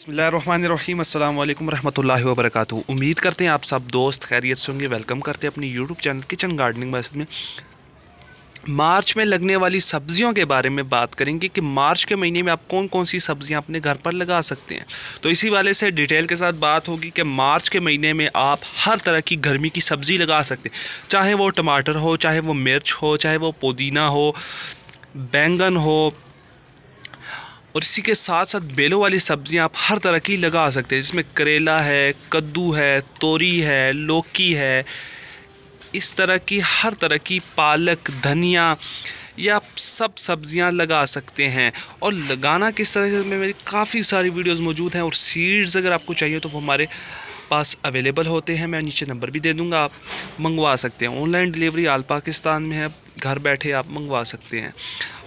बिस्मिल्लाहिर्रहमानिर्रहीम अस्सलाम वालेकुम रहमतुल्लाहि व बरकातुहू। उम्मीद करते हैं आप सब दोस्त खैरियत से होंगे। वेलकम करते हैं अपनी YouTube channel kitchen gardening method में। मार्च में लगने वाली सब्जियों के बारे में बात करेंगे कि मार्च के महीने में आप कौन कौन सी सब्जियां अपने घर पर लगा सकते हैं। तो इसी वाले से डिटेल के साथ बात होगी कि मार्च के महीने में आप हर तरह की गर्मी की सब्ज़ी लगा सकते हैं, चाहे वो टमाटर हो, चाहे वो मिर्च हो, चाहे वो पुदीना हो, बैंगन हो, और इसी के साथ साथ बेलों वाली सब्ज़ियां आप हर तरह की लगा सकते हैं, जिसमें करेला है, कद्दू है, तोरी है, लौकी है, इस तरह की हर तरह की पालक, धनिया, ये आप सब सब्ज़ियां लगा सकते हैं। और लगाना किस तरह से में मेरी काफ़ी सारी वीडियोस मौजूद हैं, और सीड्स अगर आपको चाहिए तो वो हमारे पास अवेलेबल होते हैं। मैं नीचे नंबर भी दे दूंगा, आप मंगवा सकते हैं। ऑनलाइन डिलीवरी आल पाकिस्तान में है, घर बैठे आप मंगवा सकते हैं।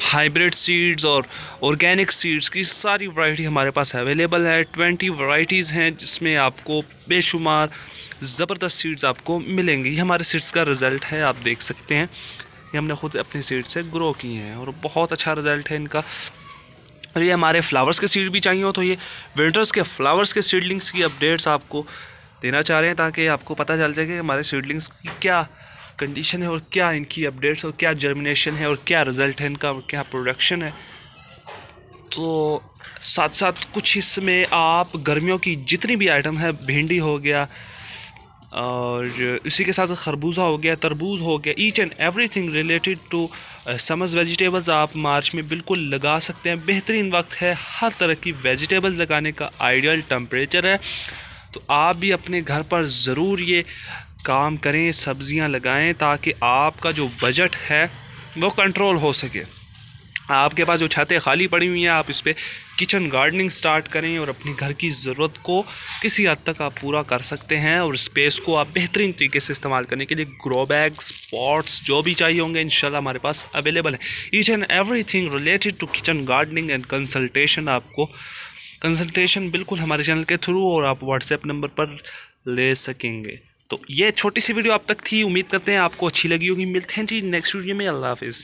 हाइब्रिड सीड्स और ऑर्गेनिक सीड्स की सारी वैरायटी हमारे पास अवेलेबल है। 20 वैरायटीज़ हैं, जिसमें आपको बेशुमार ज़बरदस्त सीड्स आपको मिलेंगे। ये हमारे सीड्स का रिज़ल्ट है, आप देख सकते हैं। ये हमने ख़ुद अपने सीड से ग्रो किए हैं और बहुत अच्छा रिज़ल्ट है इनका। और ये हमारे फ्लावर्स के सीड भी चाहिए हो तो ये विंटर्स के फ्लावर्स के सीडलिंग्स की अपडेट्स आपको देना चाह रहे हैं, ताकि आपको पता चल जाए कि हमारे सीडलिंग्स की क्या कंडीशन है और क्या इनकी अपडेट्स और क्या जर्मिनेशन है और क्या रिज़ल्ट है इनका और क्या प्रोडक्शन है। तो साथ साथ कुछ इसमें आप गर्मियों की जितनी भी आइटम है, भिंडी हो गया और इसी के साथ खरबूजा हो गया, तरबूज हो गया, each and everything related to summers vegetables आप मार्च में बिल्कुल लगा सकते हैं। बेहतरीन वक्त है, हर तरह की वेजिटेबल्स लगाने का आइडियल टेम्परेचर है। तो आप भी अपने घर पर ज़रूर ये काम करें, सब्ज़ियां लगाएं, ताकि आपका जो बजट है वो कंट्रोल हो सके। आपके पास जो छतें खाली पड़ी हुई हैं, आप इस पर किचन गार्डनिंग स्टार्ट करें और अपनी घर की ज़रूरत को किसी हद तक आप पूरा कर सकते हैं। और स्पेस को आप बेहतरीन तरीके से इस्तेमाल करने के लिए ग्रो बैग्स, पॉट्स जो भी चाहिए होंगे इंशाल्लाह हमारे पास अवेलेबल है। Each and everything related to kitchen gardening and consultation बिल्कुल हमारे चैनल के थ्रू और आप व्हाट्सएप नंबर पर ले सकेंगे। तो ये छोटी सी वीडियो आप तक थी, उम्मीद करते हैं आपको अच्छी लगी होगी। मिलते हैं जी नेक्स्ट वीडियो में। अल्लाह हाफिज़।